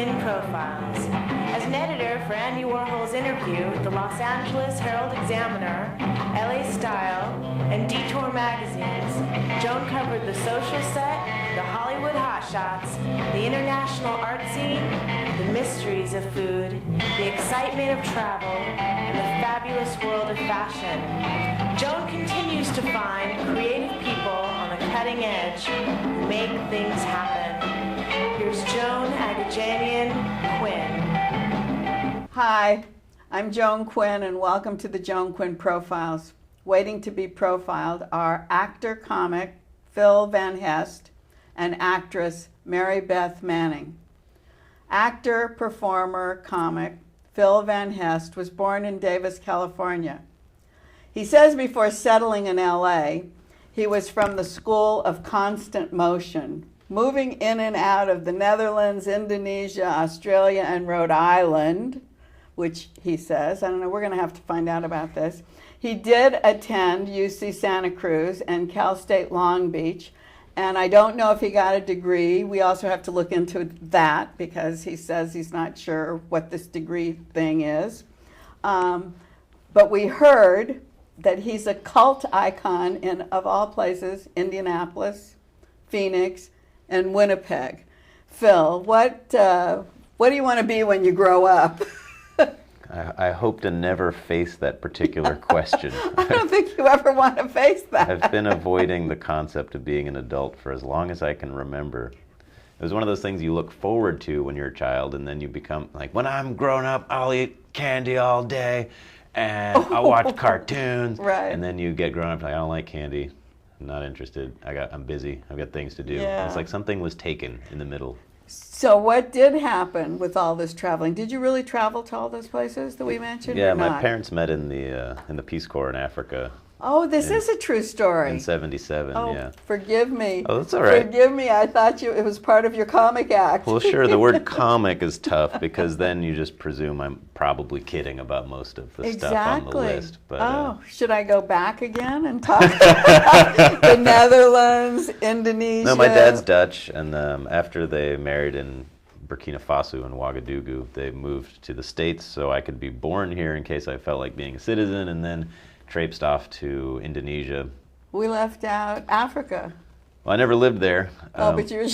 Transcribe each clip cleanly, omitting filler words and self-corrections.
Quinn Profiles. As an editor for Andy Warhol's Interview, the Los Angeles Herald-Examiner, LA Style, and Detour magazines, Joan covered the social set, the Hollywood hotshots, the international art scene, the mysteries of food, the excitement of travel, and the fabulous world of fashion. Joan continues to find creative people on the cutting edge who make things happen. Here's Joan Quinn. Hi, I'm Joan Quinn, and welcome to the Joan Quinn Profiles. Waiting to be profiled are actor-comic Phil Van Hest and actress Mary Beth Manning. Actor, performer, comic Phil Van Hest was born in Davis, California. He says before settling in LA, he was from the school of constant motion, moving in and out of the Netherlands, Indonesia, Australia, and Rhode Island, which he says, I don't know, we're going to have to find out about this. He did attend UC Santa Cruz and Cal State Long Beach, and I don't know if he got a degree. We also have to look into that because he says he's not sure what this degree thing is. But we heard that he's a cult icon in, of all places, Indianapolis, Phoenix, and Winnipeg. Phil, what do you want to be when you grow up? I hope to never face that particular question. I don't think you ever want to face that. I've been avoiding the concept of being an adult for as long as I can remember. It was one of those things you look forward to when you're a child, and then you become like, when I'm grown up, I'll eat candy all day, and I'll watch cartoons. Right. And then you get grown up, like, I don't like candy. I'm not interested. I'm busy. I've got things to do. Yeah. It's like something was taken in the middle. So what did happen with all this traveling? Did you really travel to all those places that we mentioned? Yeah, or my not? parents met in the Peace Corps in Africa. Oh, this is a true story. In '77, oh, yeah. Forgive me. Oh, that's all right. Forgive me. I thought it was part of your comic act. Well, sure. The word comic is tough because then you just presume I'm probably kidding about most of the stuff on the list. But, should I go back again and talk about the Netherlands, Indonesia? No, my dad's Dutch, and after they married in Burkina Faso and Ouagadougou, they moved to the States so I could be born here in case I felt like being a citizen, and then traipsed off to Indonesia. We left out Africa. Well, I never lived there. But you're...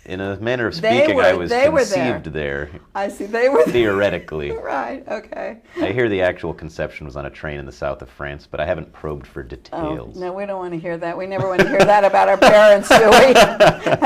In a manner of speaking, I was conceived there. I see, they were theoretically. Right, okay. I hear the actual conception was on a train in the south of France, but I haven't probed for details. Oh, no, we don't want to hear that. We never want to hear that about our parents, do we?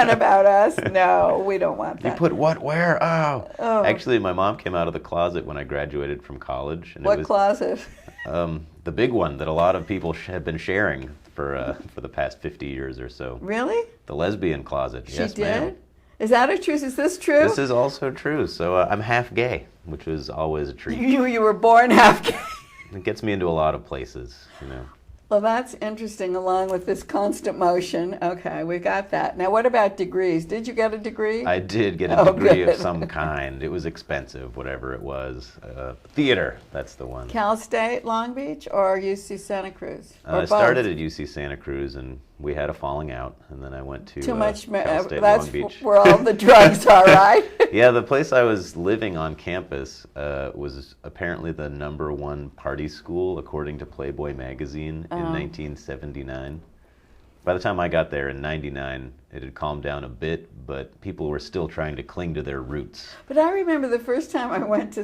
And about us? No, we don't want that. You put what where? Oh. Actually, my mom came out of the closet when I graduated from college. And what it was, closet? The big one that a lot of people have been sharing for the past 50 years or so. Really? The lesbian closet. She yes, did? ma'am. Is that a truth? Is this true? This is also true. So I'm half gay, which was always a treat. You were born half gay. It gets me into a lot of places, you know. Well, that's interesting, along with this constant motion. Okay, we got that. Now, what about degrees? Did you get a degree? I did get a degree good. of some kind. It was expensive, whatever it was. Theater, that's the one. Cal State, Long Beach, or UC Santa Cruz? I started at UC Santa Cruz, and we had a falling out, and then I went to Cal State, Long Beach. That's where all the drugs are, right? Yeah, the place I was living on campus was apparently the #1 party school, according to Playboy magazine, in 1979. By the time I got there in '99, it had calmed down a bit, but people were still trying to cling to their roots. But I remember the first time I went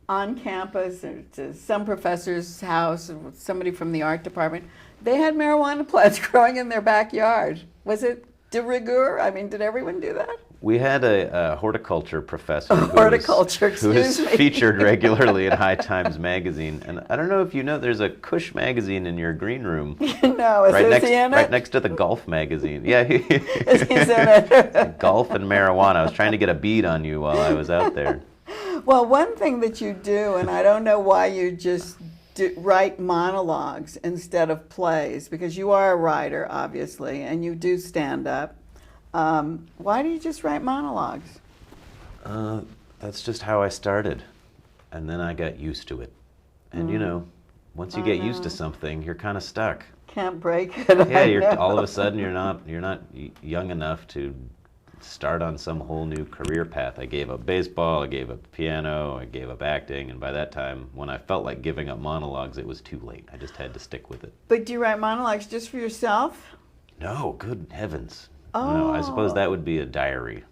on campus or to some professor's house, somebody from the art department, they had marijuana plants growing in their backyard. Was it de rigueur? I mean, did everyone do that? We had a horticulture professor who was featured regularly in High Times magazine. And I don't know if you know, there's a Kush magazine in your green room. No, is he in it? Right next to the Golf magazine. Yeah, he's in it. Golf and marijuana. I was trying to get a bead on you while I was out there. Well, one thing that you do, and I don't know why you just write monologues instead of plays, because you are a writer, obviously, and you do stand up. Why do you just write monologues? That's just how I started. And then I got used to it. And you know, once you get used to something, you're kind of stuck. Can't break it. Yeah, all of a sudden you're not young enough to start on some whole new career path. I gave up baseball, I gave up piano, I gave up acting, and by that time, when I felt like giving up monologues, it was too late. I just had to stick with it. But do you write monologues just for yourself? No, good heavens. Oh. No, I suppose that would be a diary.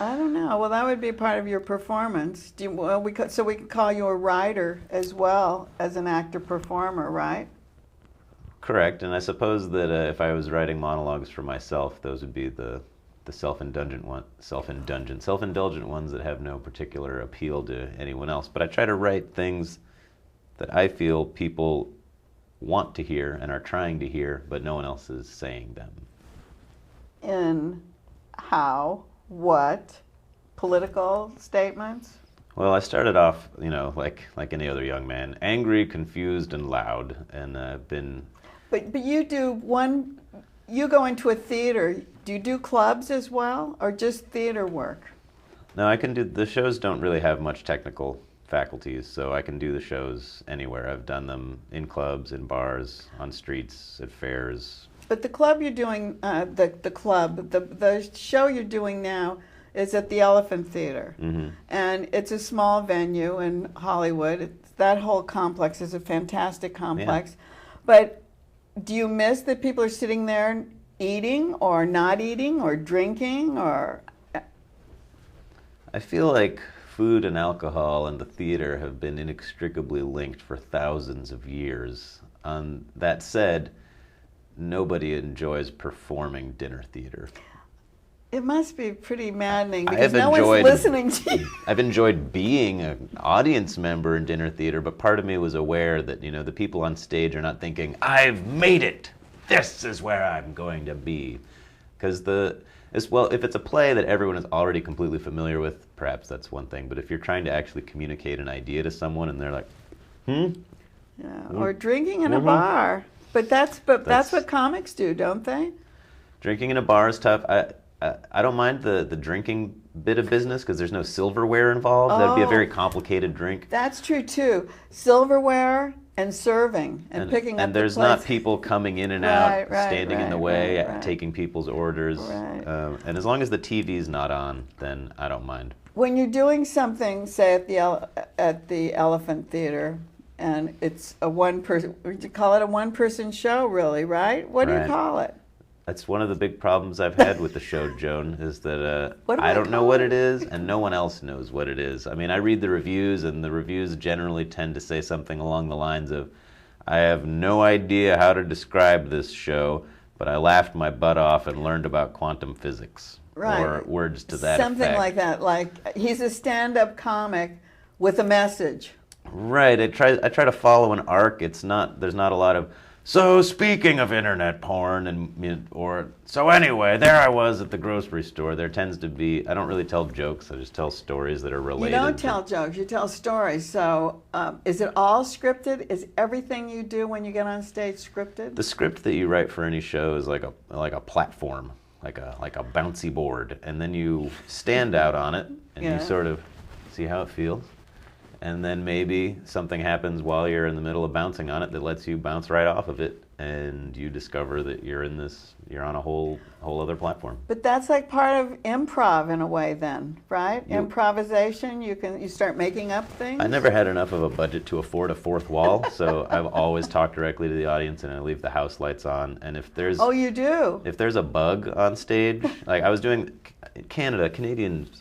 I don't know. Well, that would be part of your performance. So we could call you a writer as well as an actor-performer, right? Correct, and I suppose that if I was writing monologues for myself, those would be the self-indulgent ones that have no particular appeal to anyone else. But I try to write things that I feel people want to hear and are trying to hear, but no one else is saying them. In how, what, political statements? Well, I started off, like any other young man, angry, confused, and loud, and I've been... But you you go into a theater, do you do clubs as well, or just theater work? No, the shows don't really have much technical faculties, so I can do the shows anywhere. I've done them in clubs, in bars, on streets, at fairs. But the club you're doing, the show you're doing now is at the Elephant Theater. Mm-hmm. And it's a small venue in Hollywood. That whole complex is a fantastic complex. Yeah. But do you miss that people are sitting there eating or not eating or drinking or... I feel like food and alcohol and the theater have been inextricably linked for thousands of years. That said, nobody enjoys performing dinner theater. It must be pretty maddening because no one's listening to you. I've enjoyed being an audience member in dinner theater, but part of me was aware that, the people on stage are not thinking, I've made it! This is where I'm going to be. Because if it's a play that everyone is already completely familiar with, perhaps that's one thing, but if you're trying to actually communicate an idea to someone and they're like, Yeah, or drinking in a bar. But that's what comics do, don't they? Drinking in a bar is tough. I don't mind the drinking bit of business because there's no silverware involved. That'd be a very complicated drink. That's true too. Silverware and serving and picking up. And there's not people coming in and out, standing in the way, taking people's orders. Right. And as long as the TV's not on, then I don't mind. When you're doing something, say at the Elephant Theater, and it's a one-person, would you call it a one-person show, really, right? What do you call it? That's one of the big problems I've had with the show, Joan, is that I don't know what it is, and no one else knows what it is. I mean, I read the reviews, and the reviews generally tend to say something along the lines of, I have no idea how to describe this show, but I laughed my butt off and learned about quantum physics. Right. Or words to that Something effect. like that, like he's a stand-up comic with a message. Right. I try to follow an arc. There's not a lot of, so speaking of internet porn, or so anyway, there I was at the grocery store. There tends to be, I don't really tell jokes. I just tell stories that are related. You don't tell jokes, you tell stories. So is it all scripted? Is everything you do when you get on stage scripted? The script that you write for any show is like a platform, like a bouncy board, and then you stand out on it and you sort of see how it feels. And then maybe something happens while you're in the middle of bouncing on it that lets you bounce right off of it, and you discover that you're on a whole other platform. But that's like part of improv in a way then, right? Improvisation, you start making up things? I never had enough of a budget to afford a fourth wall, so I've always talked directly to the audience and I leave the house lights on. And if there's... Oh, you do? If there's a bug on stage, like I was doing Canadians...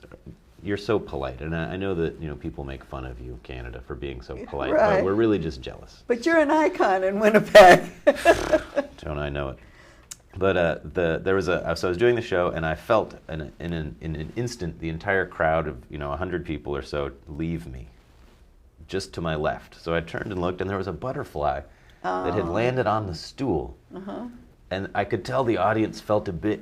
You're so polite, and I know that people make fun of you, Canada, for being so polite, but we're really just jealous. But you're an icon in Winnipeg. Don't I know it? But so I was doing the show, and I felt in an instant the entire crowd of 100 people or so leave me, just to my left. So I turned and looked, and there was a butterfly that had landed on the stool, and I could tell the audience felt a bit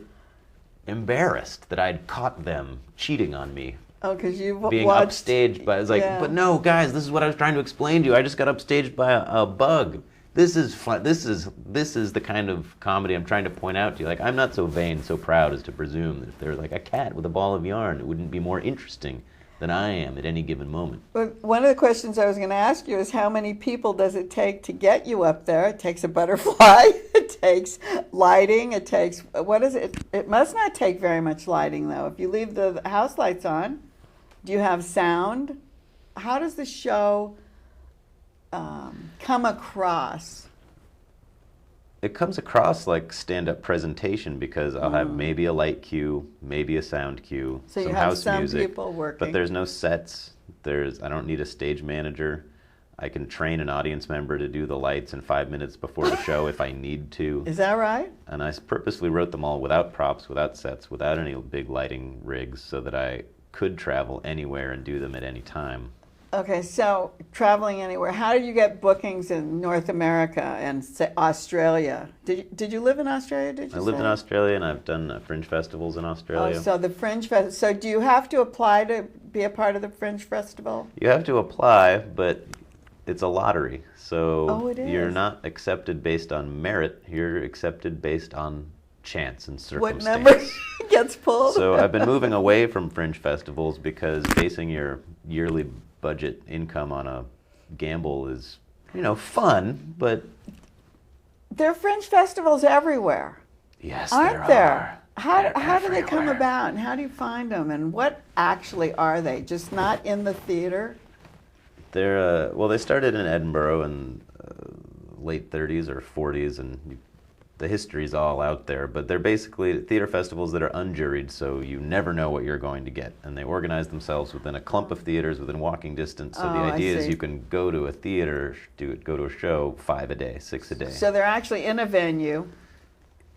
embarrassed that I'd caught them cheating on me. Oh, because you being upstaged by, it's like, but no, guys, this is what I was trying to explain to you. I just got upstaged by a bug. This is fun. This is the kind of comedy I'm trying to point out to you. Like, I'm not so vain, so proud as to presume that if there was like a cat with a ball of yarn, it wouldn't be more interesting than I am at any given moment. But one of the questions I was going to ask you is how many people does it take to get you up there? It takes a butterfly, it takes lighting, it takes, what is it? It must not take very much lighting, though. If you leave the house lights on, do you have sound? How does the show come across? It comes across like stand-up presentation because I'll have maybe a light cue, maybe a sound cue, So you some have house some music, people working. but there's no sets. I don't need a stage manager. I can train an audience member to do the lights in 5 minutes before the show if I need to. Is that right? And I purposely wrote them all without props, without sets, without any big lighting rigs, so that I could travel anywhere and do them at any time. Okay, so traveling anywhere. How did you get bookings in North America and say, Australia? Did you live in Australia? Did you? I lived in Australia, and I've done fringe festivals in Australia. Oh, so the Fringe Festival. So do you have to apply to be a part of the Fringe Festival? You have to apply, but it's a lottery. So it you're is. not accepted based on merit. You're accepted based on chance and What circumstance. number gets pulled? So I've been moving away from fringe festivals because basing your yearly budget income on a gamble is, fun, but There are Fringe festivals everywhere, yes, aren't there? are. How They're do they come everywhere. about, and how do you find them, and what actually are they? Just not in the theater? They started in Edinburgh in late 30s or 40s, and the history's all out there. But they're basically theater festivals that are unjuried, so you never know what you're going to get. And they organize themselves within a clump of theaters within walking distance. So the I idea is see. you can go to a theater, go to a show 5 a day, 6 a day. So they're actually in a venue.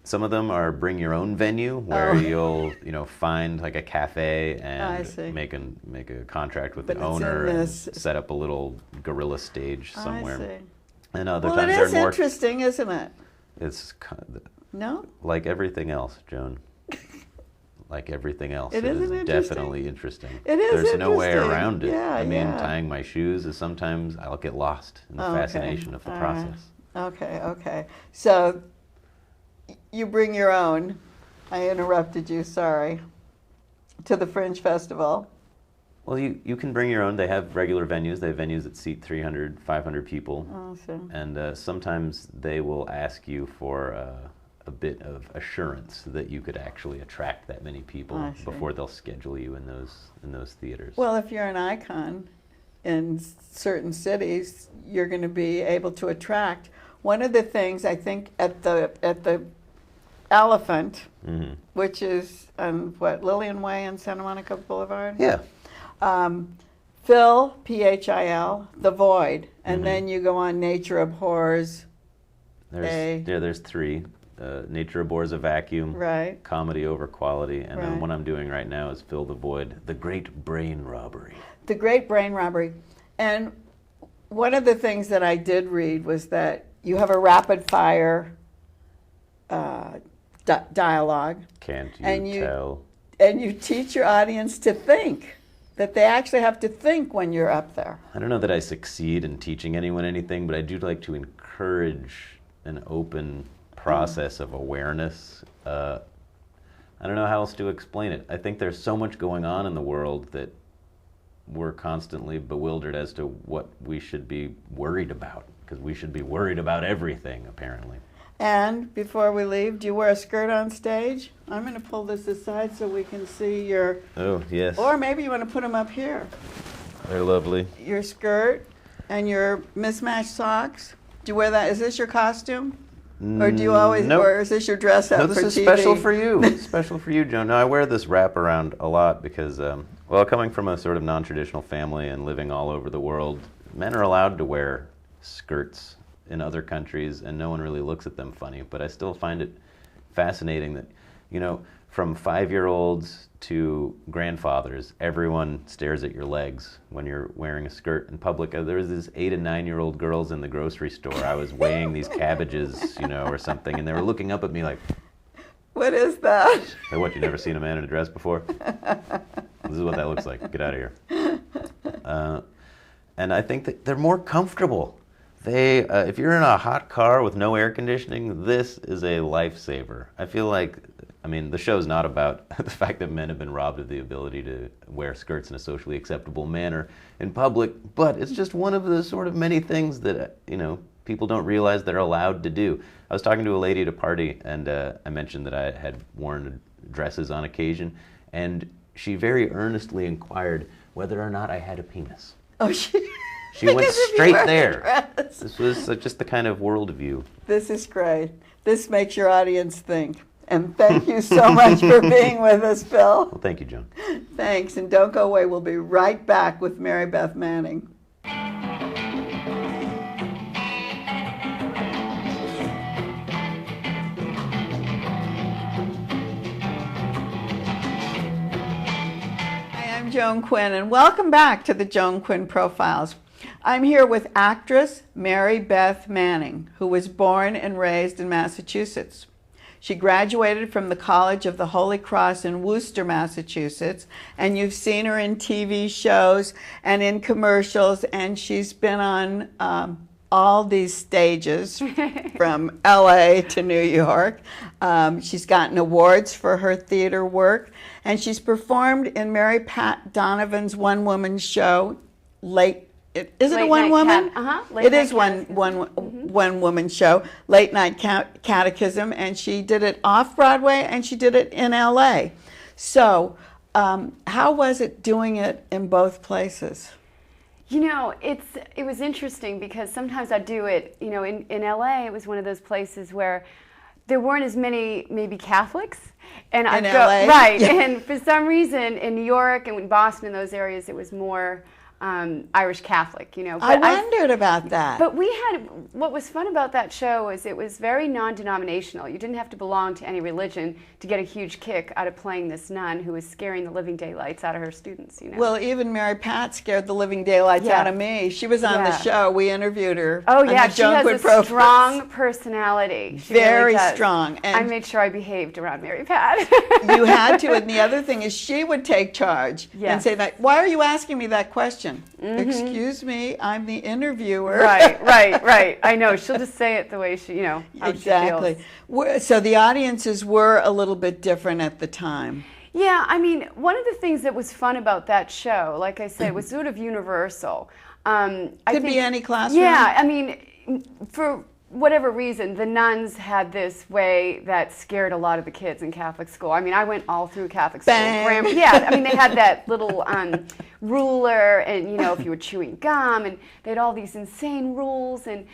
Some of them are bring your own venue where you'll find like a cafe and make a contract with But the it's in owner and this- set up a little guerrilla stage somewhere. I see. And other Well, times it they're is more. interesting, isn't it? It's No? like everything else, Joan. Like everything else, It it isn't is interesting? definitely interesting. It is There's no way interesting. around it. Yeah, I mean, yeah. tying my shoes is sometimes I'll get lost in the fascination of the All right. process. Okay. So you bring your own. I interrupted you, sorry. To the Fringe Festival. Well, you can bring your own. They have regular venues. They have venues that seat 300, 500 people. Awesome. And sometimes they will ask you for a bit of assurance that you could actually attract that many people I see. before they'll schedule you in those theaters. Well, if you're an icon in certain cities, you're going to be able to attract. One of the things I think at the Elephant, which is on Lillian Way and Santa Monica Boulevard. Yeah. Phil, Phil, The Void, and then you go on Nature Abhors. There's 3. Nature Abhors a Vacuum. Right. Comedy Over Quality. And Right. then what I'm doing right now is Fill the Void, The Great Brain Robbery. The Great Brain Robbery. And one of the things that I did read was that you have a rapid fire dialogue. Can't you And you- tell? And you teach your audience to think, that they actually have to think when you're up there. I don't know that I succeed in teaching anyone anything, but I do like to encourage an open process of awareness. I don't know how else to explain it. I think there's so much going on in the world that we're constantly bewildered as to what we should be worried about, because we should be worried about everything, apparently. And before we leave, do you wear a skirt on stage? I'm going to pull this aside so we can see your, Oh, yes. or maybe you want to put them up here. They're lovely. Your skirt and your mismatched socks. Do you wear that? Is this your costume? Or do you always, Nope. or is this your dress up No, for this is TV? special for you. Special for you, Joan. No, I wear this wraparound a lot because, coming from a sort of non-traditional family and living all over the world, men are allowed to wear skirts in other countries, and no one really looks at them funny. But I still find it fascinating that, from 5-year-olds to grandfathers, everyone stares at your legs when you're wearing a skirt in public. There was these 8 and 9-year-old girls in the grocery store. I was weighing these cabbages, or something, and they were looking up at me like, What is that? "Hey, what, you never seen a man in a dress before? This is what that looks like. Get out of here." And I think that they're more comfortable. If you're in a hot car with no air conditioning, this is a lifesaver. I feel like I mean, the show's not about the fact that men have been robbed of the ability to wear skirts in a socially acceptable manner in public, but it's just one of the sort of many things that, people don't realize they're allowed to do. I was talking to a lady at a party, and I mentioned that I had worn dresses on occasion, and she very earnestly inquired whether or not I had a penis. Oh, she went straight there. This was just the kind of worldview. This is great. This makes your audience think. And thank you so much for being with us, Phil. Well, thank you, Joan. Thanks, and don't go away. We'll be right back with Mary Beth Manning. Hi, I'm Joan Quinn, and welcome back to the Joan Quinn Profiles. I'm here with actress Mary Beth Manning, who was born and raised in Massachusetts. She graduated from the College of the Holy Cross in Worcester, Massachusetts, and you've seen her in TV shows and in commercials, and she's been on all these stages from LA to New York. She's gotten awards for her theater work, and she's performed in Mary Pat Donovan's one-woman show, Is it a one-woman? It is one woman show, Late Night Catechism, and she did it off-Broadway, and she did it in L.A. So how was it doing it in both places? It was interesting because sometimes I'd do it, in L.A. it was one of those places where there weren't as many maybe Catholics. And I'd go, LA? right, Yeah. and for some reason in New York and in Boston, in those areas, it was more Irish Catholic, But I wondered about that. But what was fun about that show is it was very non-denominational. You didn't have to belong to any religion to get a huge kick out of playing this nun who was scaring the living daylights out of her students, Well, even Mary Pat scared the living daylights out of me. She was on the show. We interviewed her. Oh, yeah. She has a strong strong personality. She very really strong. And I made sure I behaved around Mary Pat. You had to. And the other thing is she would take charge and say, why are you asking me that question? Mm-hmm. Excuse me, I'm the interviewer. Right. I know. She'll just say it the way she, how exactly. she feels. So the audiences were a little bit different at the time. Yeah, I mean, one of the things that was fun about that show, like I said, was sort of universal. Could be any classroom. Yeah, I mean, for whatever reason, the nuns had this way that scared a lot of the kids in Catholic school. I mean, I went all through Catholic school. Yeah, I mean, they had that little ruler, and if you were chewing gum, and they had all these insane rules. And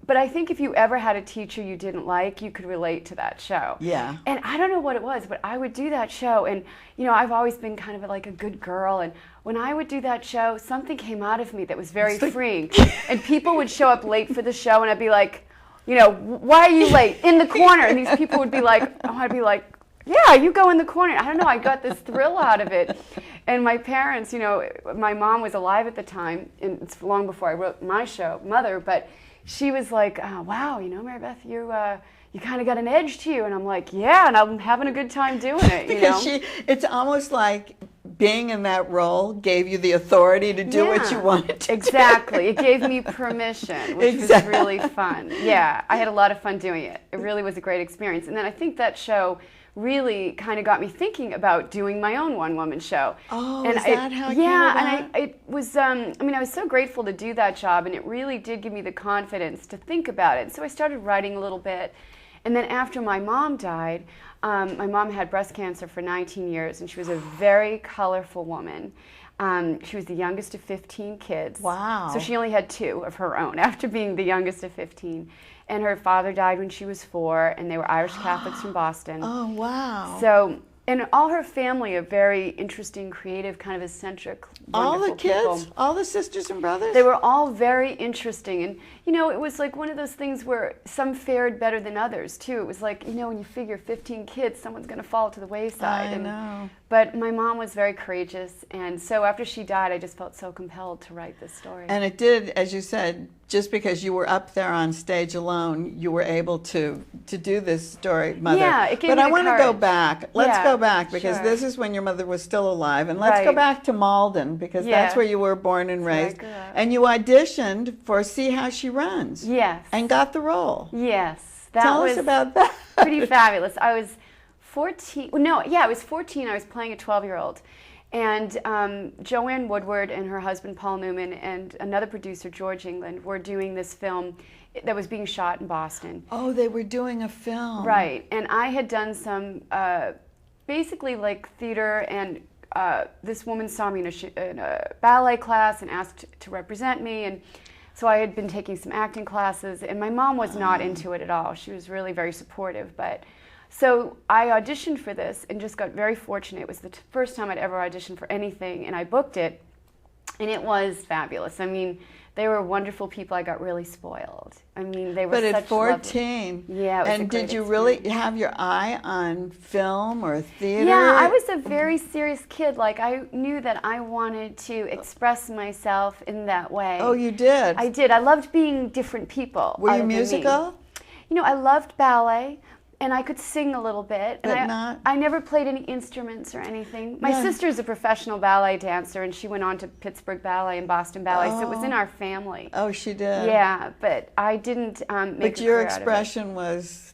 but I think if you ever had a teacher you didn't like, you could relate to that show. Yeah. And I don't know what it was, but I would do that show, and I've always been kind of like a good girl, and when I would do that show, something came out of me that was very freeing. And people would show up late for the show, and I'd be like, why are you late? In the corner. And these people would be like, I'd be like, yeah, you go in the corner. I don't know, I got this thrill out of it. And my parents, my mom was alive at the time, and it's long before I wrote my show, Mother, but she was like, wow, Mary Beth, you kind of got an edge to you. And I'm like, yeah, and I'm having a good time doing it, Because it's almost like being in that role gave you the authority to do what you wanted to Exactly. It gave me permission, which was really fun. Yeah, I had a lot of fun doing it. It really was a great experience. And then I think that show really kind of got me thinking about doing my own one-woman show. Oh, and is that how it came about? And it was, I was so grateful to do that job, and it really did give me the confidence to think about it. So I started writing a little bit, and then after my mom died, my mom had breast cancer for 19 years, and she was a very colorful woman. She was the youngest of 15 kids. Wow. So she only had 2 of her own after being the youngest of 15. And her father died when she was 4, and they were Irish Catholics from Boston. Oh, wow. So, and all her family are very interesting, creative, kind of eccentric, all the kids? people. All the sisters and brothers? They were all very interesting. And, it was like one of those things where some fared better than others, too. It was like, when you figure 15 kids, someone's going to fall to the wayside. I know. But my mom was very courageous. And so after she died, I just felt so compelled to write this story. And it did, as you said, just because you were up there on stage alone, you were able to do this story, Mother. Yeah, it gave But me I the want to go courage. back. Let's go back, because sure. this is when your mother was still alive. And let's go Right. back to Malden, because that's where you were born and That's where I raised. grew up. And you auditioned for See How She Runs. Yes. And got the role. Yes. That Tell was us about that. pretty fabulous. I was 14. No, yeah, I was 14. I was playing a 12-year-old. And Joanne Woodward and her husband, Paul Newman, and another producer, George England, were doing this film that was being shot in Boston. Oh, they were doing a film. Right. And I had done some basically like theater, and this woman saw me in a ballet class and asked to represent me. And so I had been taking some acting classes, and my mom was not into it at all. She was really very supportive. So I auditioned for this and just got very fortunate. It was the first time I'd ever auditioned for anything, and I booked it, and it was fabulous. I mean, they were wonderful people. I got really spoiled. I mean, they were But such at 14, lovely. Yeah, it was a and great did you experience. really have your eye on film or theater? Yeah, I was a very serious kid. Like, I knew that I wanted to express myself in that way. Oh, you did? I did. I loved being different people. Were other you than me. musical? You know, I loved ballet, and I could sing a little bit. But And not- I never played any instruments or anything. My Yeah. sister's a professional ballet dancer, and she went on to Pittsburgh Ballet and Boston Ballet, so it was in our family. Oh, she did. Yeah, but I didn't make But a your career out of it. expression was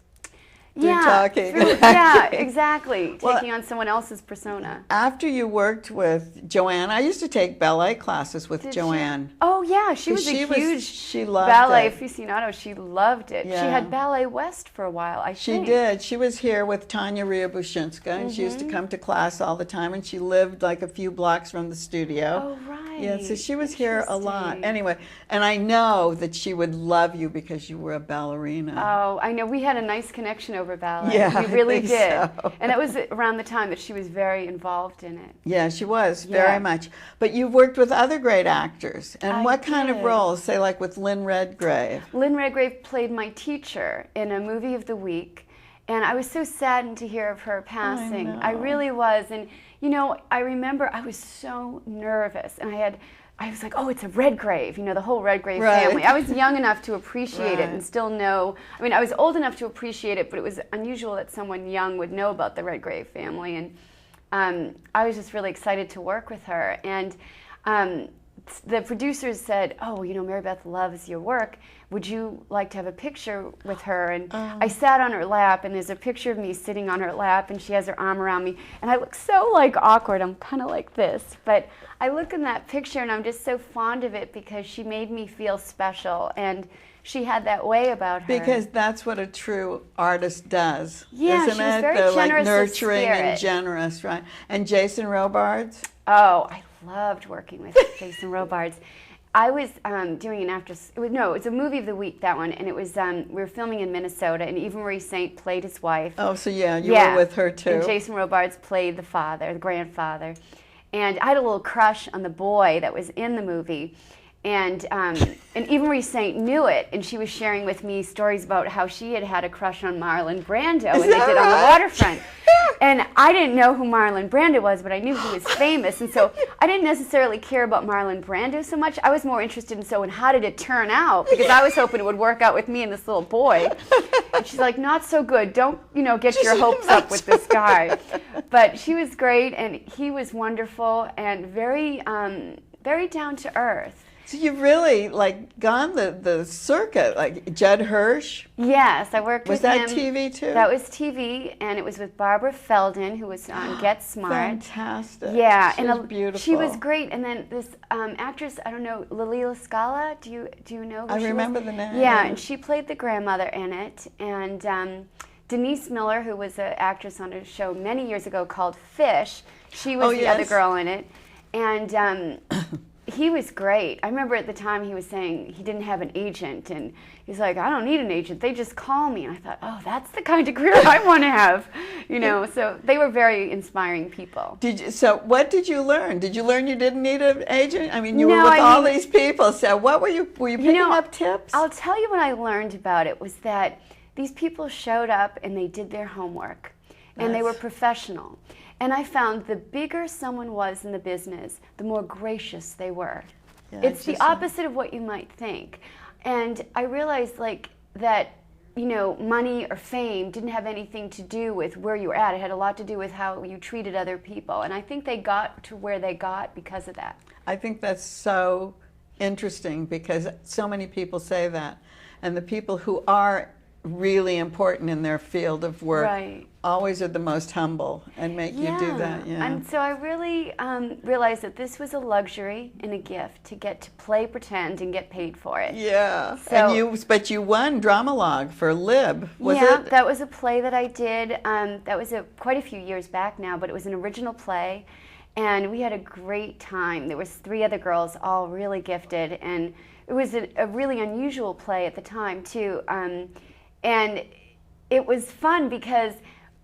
through Yeah, talking. yeah, exactly. Well, Taking on someone else's persona. After you worked with Joanne, I used to take ballet classes with Did Joanne. she? Oh yeah, she was a huge she loved ballet it. aficionado. She loved it. She Yeah. had Ballet West for a while, I She think. did. She was here with Tanya Ryabushinska, and she used Mm-hmm. to come to class all the time, and she lived like a few blocks from the studio. Oh right. Yeah, so she was here a lot. Interesting. Anyway, and I know that she would love you because you were a ballerina. Oh, I know. We had a nice connection over ballet. Yeah, we really I think did. so. And that was around the time that she was very involved in it. Yeah, she was, Yeah. very much. But you've worked with other great actors. And I what kind of did. roles? Say, like with Lynn Redgrave. Lynn Redgrave played my teacher in a movie of the week, and I was so saddened to hear of her passing. I know. really was. And you know, I remember I was so nervous, and I was like, oh, it's a Redgrave, you know, the whole Redgrave Right. family. I was young enough to appreciate it Right. and still know. I mean, I was old enough to appreciate it, but it was unusual that someone young would know about the Redgrave family. And I was just really excited to work with her. And the producers said, oh, you know, Mary Beth loves your work. Would you like to have a picture with her? And I sat on her lap, and there's a picture of me sitting on her lap, and she has her arm around me. And I look so like awkward. I'm kind of like this. But I look in that picture, and I'm just so fond of it because she made me feel special. And she had that way about her. Because that's what a true artist does, Yeah, isn't she was it? very They're like generous of nurturing and spirit. generous, right? And Jason Robards? Oh, I loved working with Jason Robards. I was doing an actress. It was a movie of the week, that one, and it was we were filming in Minnesota, and Eva Marie Saint played his wife. Oh, so yeah, you were with her too. And Jason Robards played the father, the grandfather, and I had a little crush on the boy that was in the movie. And Eva Marie Saint knew it, and she was sharing with me stories about how she had a crush on Marlon Brando, and they did on the waterfront. And I didn't know who Marlon Brando was, but I knew he was famous, and so I didn't necessarily care about Marlon Brando so much. I was more interested in how did it turn out, because I was hoping it would work out with me and this little boy. And she's like, not so good. Don't get your hopes up with this guy. But she was great, and he was wonderful and very very down to earth. So you've really gone the circuit, like Judd Hirsch. Yes, I worked Was with him. that TV too? That was TV, and it was with Barbara Feldon, who was on Get Smart. Fantastic. Yeah, She's and beautiful. she was great. And then this actress, I don't know, Lalila Scala. Do you know who I she remember was? the name. Yeah, and she played the grandmother in it. And Denise Miller, who was an actress on a show many years ago called Fish, she was the other yes. girl in it. And he was great. I remember at the time he was saying he didn't have an agent, and he's like, I don't need an agent. They just call me. And I thought, oh, that's the kind of career I want to have. So they were very inspiring people. So what did you learn? Did you learn you didn't need an agent? I mean, you were No, with I all mean- these people. So what were you picking up tips? I'll tell you what I learned about it was that these people showed up and they did their homework, and they were professional. And I found the bigger someone was in the business, the more gracious they were. Yeah, It's the just- opposite of what you might think. And I realized that money or fame didn't have anything to do with where you were at. It had a lot to do with how you treated other people. And I think they got to where they got because of that. I think that's so interesting because so many people say that. And the people who are really important in their field of work Right. always are the most humble and make you do that. Yeah. And so I really realized that this was a luxury and a gift to get to play pretend and get paid for it. Yeah. So, But you won Dramalogue for Lib, was yeah, it? that was a play that I did. That was quite a few years back now, but it was an original play. And we had a great time. There was 3 other girls, all really gifted. And it was a really unusual play at the time, too. And it was fun because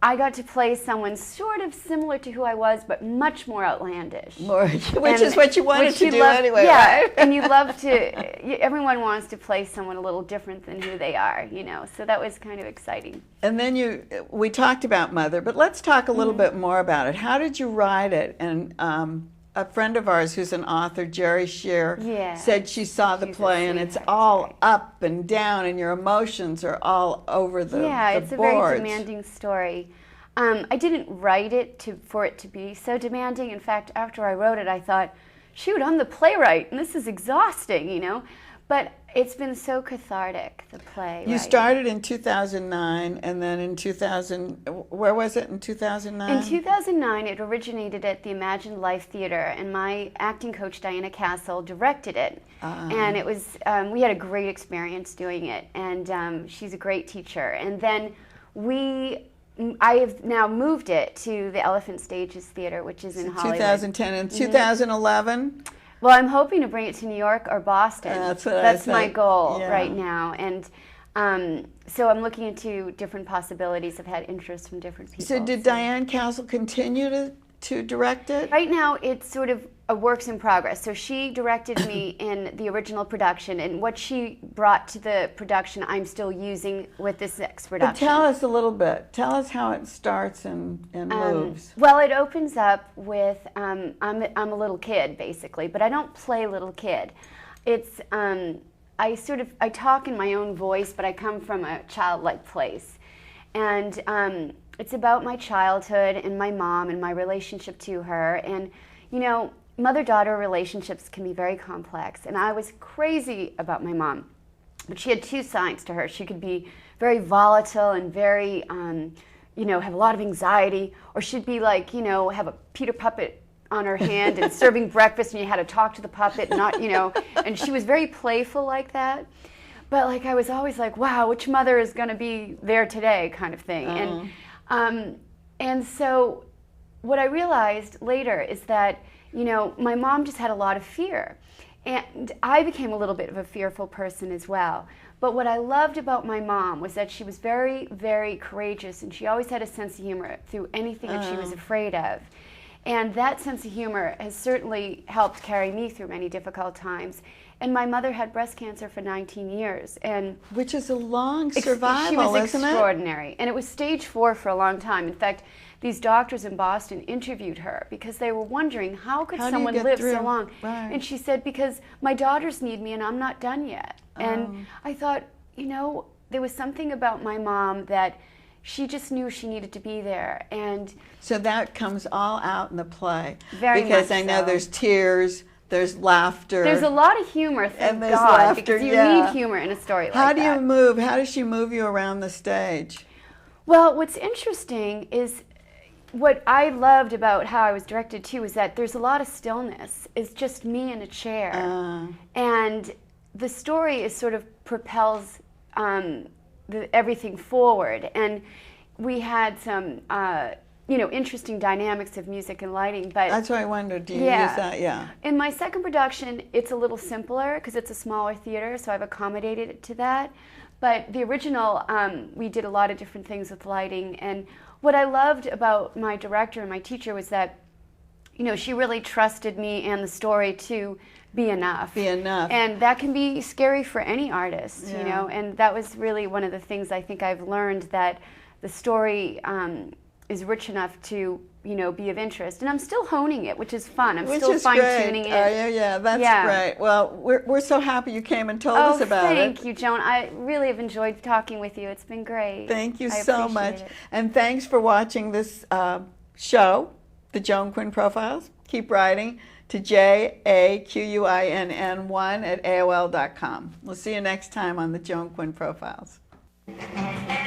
I got to play someone sort of similar to who I was, but much more outlandish. Which is what you wanted to do anyway, yeah, right? and you love to, everyone wants to play someone a little different than who they are, so that was kind of exciting. And then we talked about Mother, but let's talk a little bit more about it. How did you write it? And a friend of ours who's an author, Jerry Shear, said she saw the play and it's all up and down and your emotions are all over the it's boards. A very demanding story. I didn't write it for it to be so demanding. In fact, after I wrote it, I thought, shoot, I'm the playwright and this is exhausting, But it's been so cathartic, the play. You started in 2009, and then in 2000, where was it in 2009? In 2009, it originated at the Imagined Life Theater, and my acting coach, Diana Castle, directed it. And it was, we had a great experience doing it, and she's a great teacher. And then I have now moved it to the Elephant Stages Theater, which is in Hollywood. 2010 and 2011? Well, I'm hoping to bring it to New York or Boston. That's my goal right now. And so I'm looking into different possibilities. I've had interest from different people. So did Diane Castle continue to direct it? Right now, it's sort of a works in progress. So she directed me in the original production, and what she brought to the production, I'm still using with this next production. But tell us a little bit. Tell us how it starts and moves. Well, it opens up with I'm a little kid basically, but I don't play little kid. It's I talk in my own voice, but I come from a childlike place, and it's about my childhood and my mom and my relationship to her. And mother-daughter relationships can be very complex, and I was crazy about my mom, but she had 2 sides to her. She could be very volatile and very, have a lot of anxiety, or she'd be like, have a Peter puppet on her hand and serving breakfast, and you had to talk to the puppet, and she was very playful like that. But I was always like, wow, which mother is going to be there today, kind of thing. And so what I realized later is that my mom just had a lot of fear, and I became a little bit of a fearful person as well. But what I loved about my mom was that she was very, very courageous, and she always had a sense of humor through anything that she was afraid of. And that sense of humor has certainly helped carry me through many difficult times. And my mother had breast cancer for 19 years. Which is a long survival, She was isn't extraordinary. And it was stage 4 for a long time. In fact, these doctors in Boston interviewed her because they were wondering, how could someone live so long? Right. And she said, because my daughters need me and I'm not done yet. And I thought, there was something about my mom that she just knew she needed to be there. And so that comes all out in the play. Very because much I know so. there's tears, there's laughter. There's a lot of humor, thank and there's God, laughter, because you need humor in a story like that. How do you move? How does she move you around the stage? Well, what's interesting is what I loved about how I was directed too is that there's a lot of stillness. It's just me in a chair. And the story is sort of propels everything forward. And we had some interesting dynamics of music and lighting. But that's why I wondered, do you use that? Yeah. In my second production, it's a little simpler because it's a smaller theater, so I've accommodated it to that. But the original, we did a lot of different things with lighting. And what I loved about my director and my teacher was that, she really trusted me and the story to be enough. Be enough. And that can be scary for any artist, and that was really one of the things I think I've learned, that the story is rich enough to, be of interest. And I'm still honing it, which is fun. I'm still fine-tuning it. That's great. Well, we're so happy you came and told us about it. Thank you, Joan. I really have enjoyed talking with you. It's been great. Thank you I so much. appreciate it. And thanks for watching this show, The Joan Quinn Profiles. Keep writing to JAQUINN1 at AOL.com. We'll see you next time on The Joan Quinn Profiles. And